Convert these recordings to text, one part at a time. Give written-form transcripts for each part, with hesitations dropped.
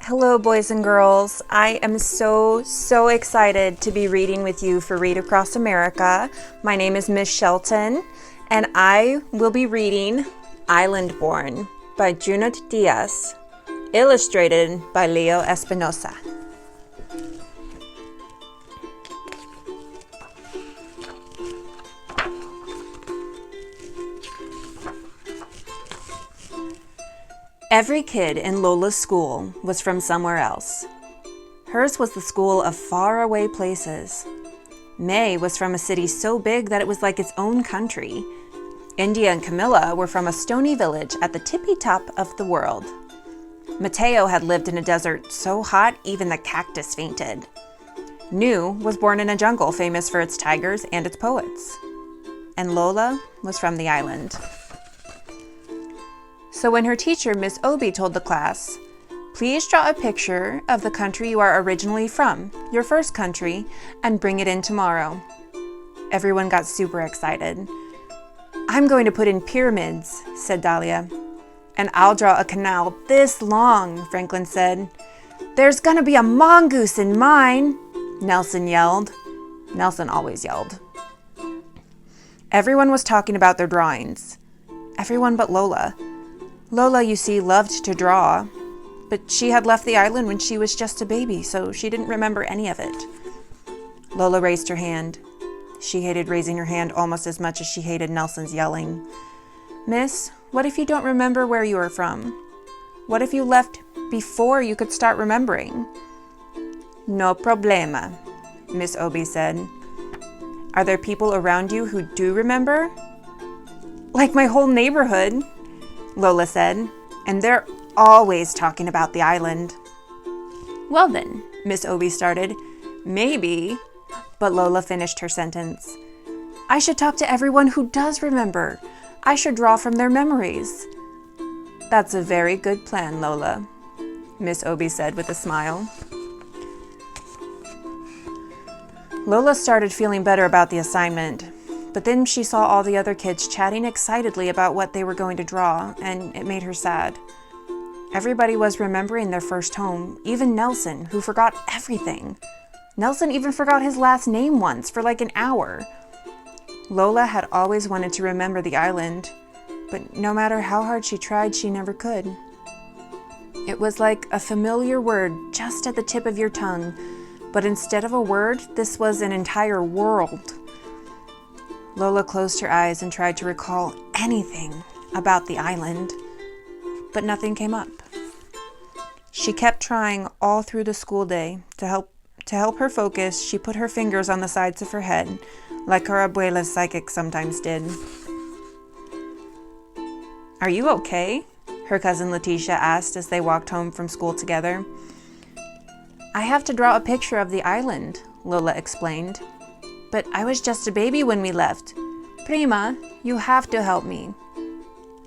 Hello, boys and girls. I am so excited to be reading with you for Read Across America. My name is Miss Shelton, and I will be reading Islandborn by Junot Diaz, illustrated by Leo Espinosa. Every kid in Lola's school was from somewhere else. Hers was the school of faraway places. May was from a city so big that it was like its own country. India and Camilla were from a stony village at the tippy top of the world. Mateo had lived in a desert so hot even the cactus fainted. Nu was born in a jungle famous for its tigers and its poets. And Lola was from the island. So when her teacher, Miss Obi, told the class, "Please draw a picture of the country you are originally from, your first country, and bring it in tomorrow," everyone got super excited. "I'm going to put in pyramids," said Dahlia. "And I'll draw a canal this long," Franklin said. "There's gonna be a mongoose in mine," Nelson yelled. Nelson always yelled. Everyone was talking about their drawings. Everyone but Lola. Lola, you see, loved to draw, but she had left the island when she was just a baby, so she didn't remember any of it. Lola raised her hand. She hated raising her hand almost as much as she hated Nelson's yelling. "Miss, what if you don't remember where you are from? What if you left before you could start remembering?" "No problema," Miss Obi said. "Are there people around you who do remember?" "Like my whole neighborhood," Lola said, "and they're always talking about the island." "Well then," Miss Obi started, "maybe," but Lola finished her sentence. "I should talk to everyone who does remember. I should draw from their memories." "That's a very good plan, Lola," Miss Obi said with a smile. Lola started feeling better about the assignment. But then she saw all the other kids chatting excitedly about what they were going to draw, and it made her sad. Everybody was remembering their first home, even Nelson, who forgot everything. Nelson even forgot his last name once for like an hour. Lola had always wanted to remember the island, but no matter how hard she tried, she never could. It was like a familiar word just at the tip of your tongue, but instead of a word, this was an entire world. Lola closed her eyes and tried to recall anything about the island, but nothing came up. She kept trying all through the school day. To help her focus, she put her fingers on the sides of her head, like her Abuela's psychic sometimes did. "Are you okay?" her cousin Leticia asked as they walked home from school together. "I have to draw a picture of the island," Lola explained. "But I was just a baby when we left. Prima, you have to help me."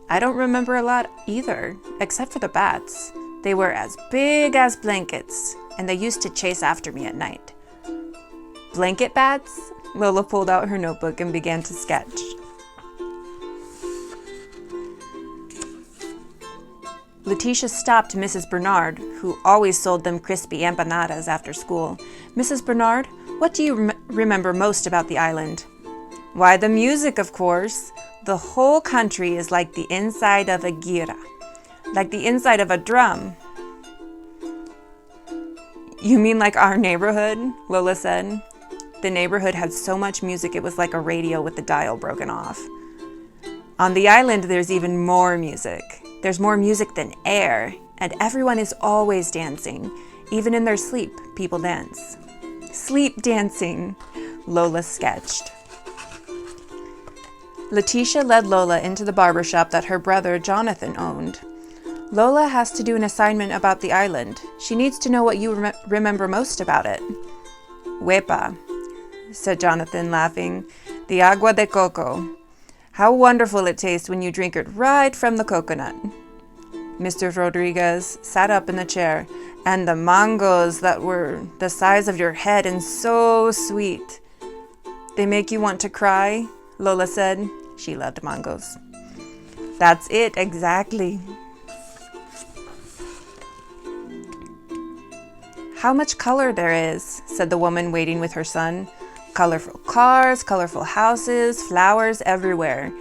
"I don't remember a lot either, except for the bats. They were as big as blankets, and they used to chase after me at night." "Blanket bats?" Lola pulled out her notebook and began to sketch. Leticia stopped Mrs. Bernard, who always sold them crispy empanadas after school. "Mrs. Bernard, what do you remember most about the island?" "Why, the music, of course. The whole country is like the inside of a gira, like the inside of a drum." "You mean like our neighborhood?" Lola said. The neighborhood had so much music it was like a radio with the dial broken off. "On the island, there's even more music. There's more music than air, and everyone is always dancing. Even in their sleep, people dance." "Sleep dancing," Lola sketched. Leticia led Lola into the barber shop that her brother Jonathan owned. "Lola has to do an assignment about the island. She needs to know what you remember most about it." "Huepa," said Jonathan, laughing. "The agua de coco. How wonderful it tastes when you drink it right from the coconut." Mr. Rodriguez sat up in the chair. "And the mangoes that were the size of your head and so sweet." "They make you want to cry," Lola said. She loved mangoes. "That's it, exactly." How much color there is, said the woman waiting with her son. Colorful cars, colorful houses, flowers everywhere.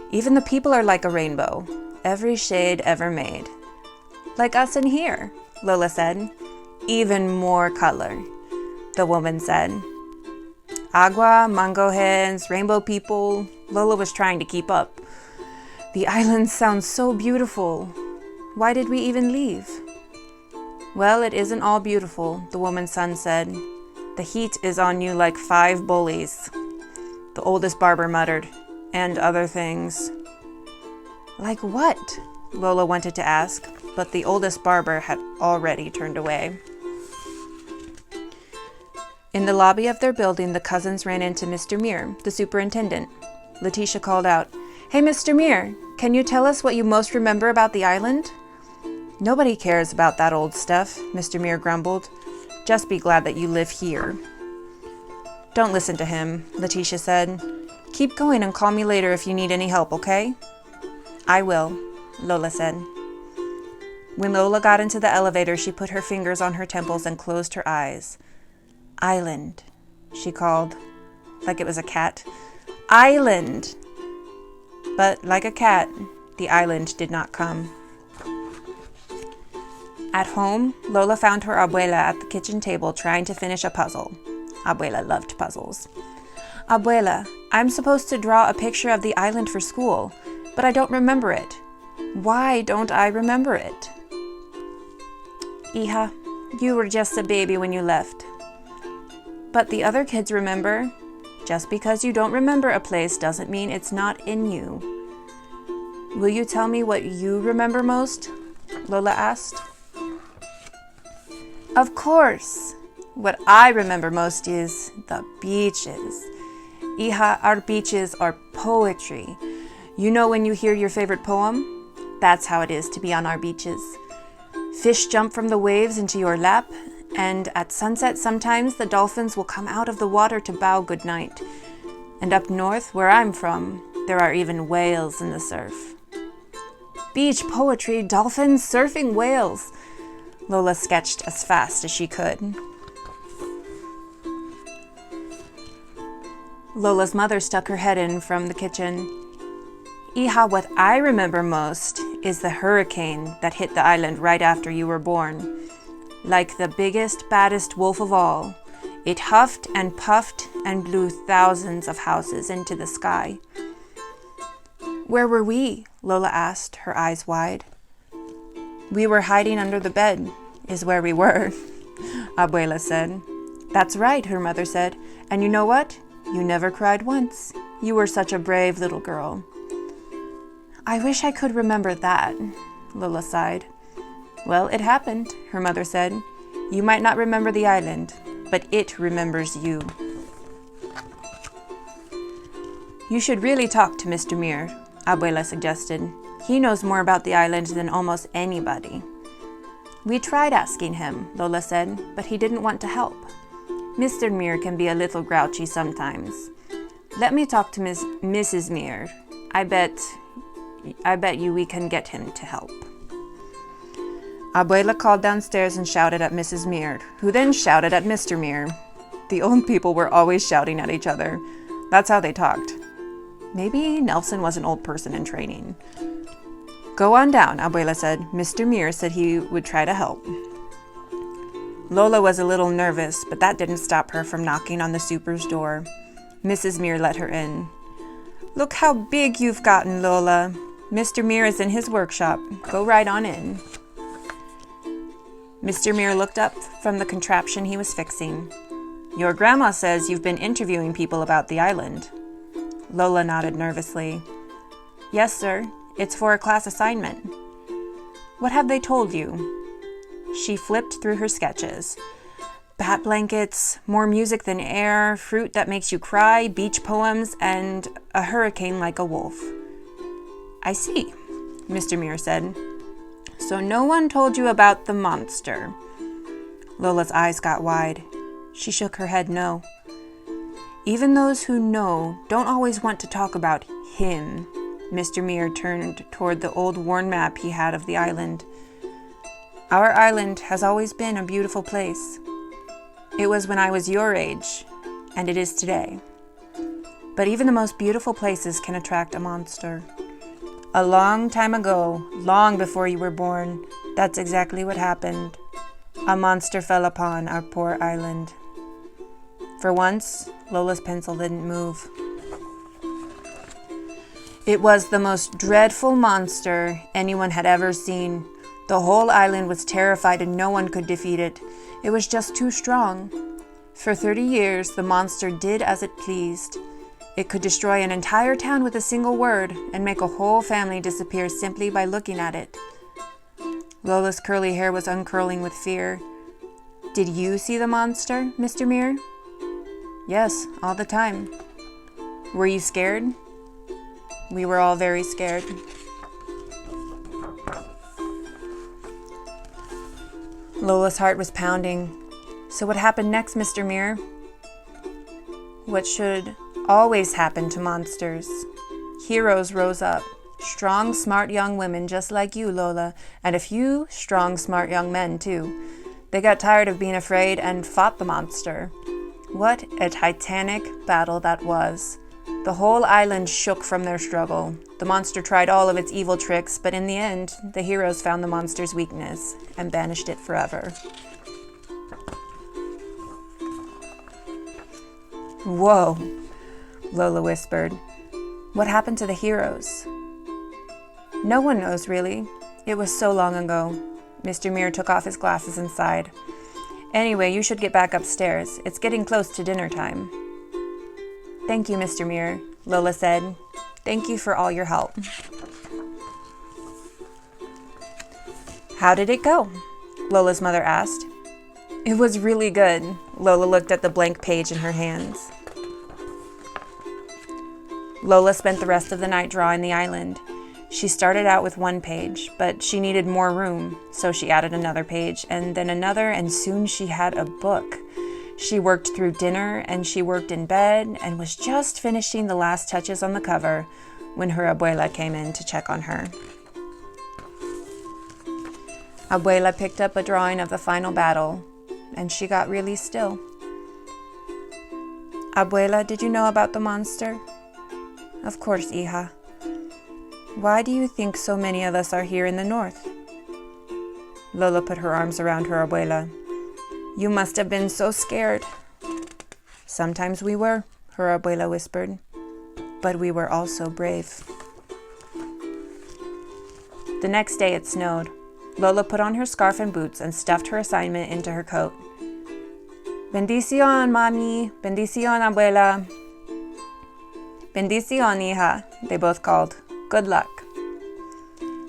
Even the people are like a rainbow, every shade ever made. Like us in here, Lola said. Even more color, the woman said. Agua, mango heads, rainbow people. Lola was trying to keep up. The island sounds so beautiful. Why did we even leave? Well, it isn't all beautiful, the woman's son said. The heat is on you like 5 bullies, the oldest barber muttered, and other things. Like what? Lola wanted to ask, but the oldest barber had already turned away. In the lobby of their building, the cousins ran into Mr. Muir, the superintendent. Letitia called out, "Hey, Mr. Muir, can you tell us what you most remember about the island?" "Nobody cares about that old stuff," Mr. Muir grumbled. "Just be glad that you live here." "Don't listen to him," Letitia said. "Keep going and call me later if you need any help, okay?" "I will," Lola said. When Lola got into the elevator, she put her fingers on her temples and closed her eyes. "Island," she called, like it was a cat. "Island!" But like a cat, the island did not come. At home, Lola found her Abuela at the kitchen table trying to finish a puzzle. Abuela loved puzzles. "Abuela, I'm supposed to draw a picture of the island for school, but I don't remember it. Why don't I remember it?" "Hija, you were just a baby when you left." "But the other kids remember. Just because you don't remember a place doesn't mean it's not in you." "Will you tell me what you remember most?" Lola asked. "Of course. What I remember most is the beaches. Hija, our beaches are poetry. You know when you hear your favorite poem? That's how it is to be on our beaches. Fish jump from the waves into your lap, and at sunset sometimes the dolphins will come out of the water to bow goodnight. And up north, where I'm from, there are even whales in the surf." Beach poetry, dolphins, surfing, whales. Lola sketched as fast as she could. Lola's mother stuck her head in from the kitchen. "Hija, what I remember most is the hurricane that hit the island right after you were born. Like the biggest, baddest wolf of all, it huffed and puffed and blew thousands of houses into the sky." "Where were we?" Lola asked, her eyes wide. "We were hiding under the bed, is where we were," Abuela said. "That's right," her mother said. "And you know what? You never cried once. You were such a brave little girl." "I wish I could remember that," Lola sighed. "Well, it happened," her mother said. "You might not remember the island, but it remembers you." "You should really talk to Mr. Muir," Abuela suggested. "He knows more about the island than almost anybody." "We tried asking him," Lola said, "but he didn't want to help. Mr. Muir can be a little grouchy sometimes. Let me talk to Mrs. Muir. I bet you we can get him to help." Abuela called downstairs and shouted at Mrs. Muir, who then shouted at Mr. Muir. The old people were always shouting at each other. That's how they talked. Maybe Nelson was an old person in training. "Go on down," Abuela said. "Mr. Muir said he would try to help." Lola was a little nervous, but that didn't stop her from knocking on the super's door. Mrs. Muir let her in. "Look how big you've gotten, Lola. Mr. Muir is in his workshop. Go right on in." Mr. Muir looked up from the contraption he was fixing. "Your grandma says you've been interviewing people about the island." Lola nodded nervously. "Yes, sir. It's for a class assignment." "What have they told you?" She flipped through her sketches. Bat blankets, more music than air, fruit that makes you cry, beach poems, and a hurricane like a wolf. "I see," Mr. Muir said. "So no one told you about the monster?" Lola's eyes got wide. She shook her head no. "Even those who know don't always want to talk about him." Mr. Muir turned toward the old worn map he had of the island. "Our island has always been a beautiful place. It was when I was your age, and it is today. But even the most beautiful places can attract a monster. A long time ago, long before you were born, that's exactly what happened. A monster fell upon our poor island. For once, Lola's pencil didn't move. It was the most dreadful monster anyone had ever seen. The whole island was terrified and no one could defeat it. It was just too strong. For 30 years, the monster did as it pleased. It could destroy an entire town with a single word and make a whole family disappear simply by looking at it. Lola's curly hair was uncurling with fear. Did you see the monster, Mr. Muir? Yes, all the time. Were you scared? We were all very scared. Lola's heart was pounding. So what happened next, Mr. Muir? What should always happen to monsters? Heroes rose up. Strong, smart young women just like you, Lola, and a few strong, smart young men, too. They got tired of being afraid and fought the monster. What a titanic battle that was. The whole island shook from their struggle. The monster tried all of its evil tricks, but in the end, the heroes found the monster's weakness and banished it forever. Whoa, Lola whispered. What happened to the heroes? No one knows, really. It was so long ago. Mr. Muir took off his glasses and sighed. Anyway, you should get back upstairs. It's getting close to dinner time. Thank you, Mr. Muir, Lola said. Thank you for all your help. How did it go? Lola's mother asked. It was really good. Lola looked at the blank page in her hands. Lola spent the rest of the night drawing the island. She started out with one page, but she needed more room, so she added another page, and then another, and soon she had a book. She worked through dinner, and she worked in bed, and was just finishing the last touches on the cover when her Abuela came in to check on her. Abuela picked up a drawing of the final battle, and she got really still. Abuela, did you know about the monster? Of course, hija. Why do you think so many of us are here in the north? Lola put her arms around her Abuela. You must have been so scared. Sometimes we were, her Abuela whispered. But we were also brave. The next day it snowed. Lola put on her scarf and boots and stuffed her assignment into her coat. Bendición, mami. Bendición, abuela. Bendición, hija, they both called. Good luck.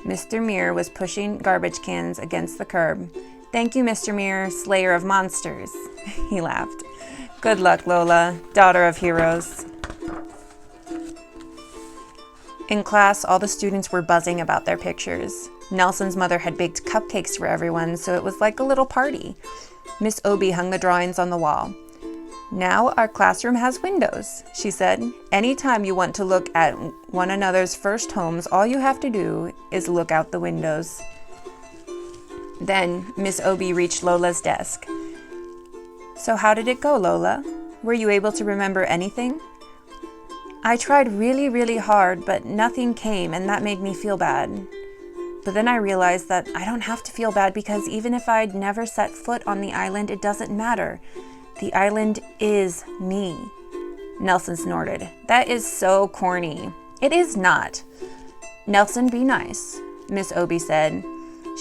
Mr. Muir was pushing garbage cans against the curb. Thank you, Mr. Muir, slayer of monsters. He laughed. Good luck, Lola, daughter of heroes. In class, all the students were buzzing about their pictures. Nelson's mother had baked cupcakes for everyone, so it was like a little party. Miss Obie hung the drawings on the wall. Now our classroom has windows, she said. Anytime you want to look at one another's first homes, all you have to do is look out the windows. Then Miss Obie reached Lola's desk. So how did it go, Lola? Were you able to remember anything? I tried really, really hard, but nothing came, and that made me feel bad. But then I realized that I don't have to feel bad because even if I'd never set foot on the island, it doesn't matter. The island is me. Nelson snorted. That is so corny. It is not. Nelson, be nice, Miss Obie said.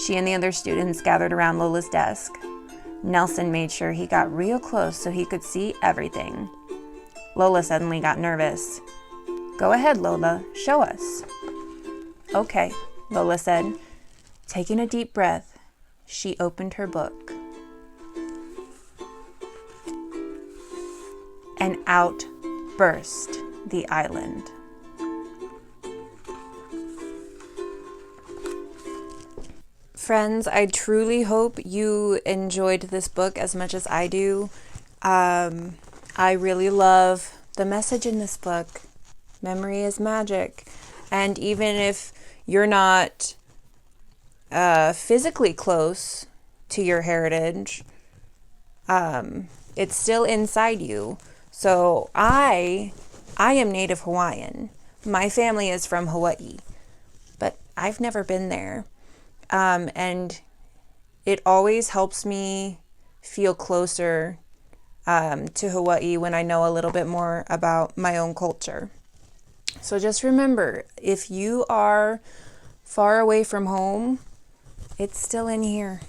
She and the other students gathered around Lola's desk. Nelson made sure he got real close so he could see everything. Lola suddenly got nervous. Go ahead, Lola. Show us. Okay, Lola said. Taking a deep breath, she opened her book. And out burst the island. Friends, I truly hope you enjoyed this book as much as I do. I really love the message in this book. Memory is magic. And even if you're not physically close to your heritage, It's still inside you. So I am Native Hawaiian. My family is from Hawaii, but I've never been there. And it always helps me feel closer to Hawaii when I know a little bit more about my own culture. So just remember, if you are far away from home, it's still in here.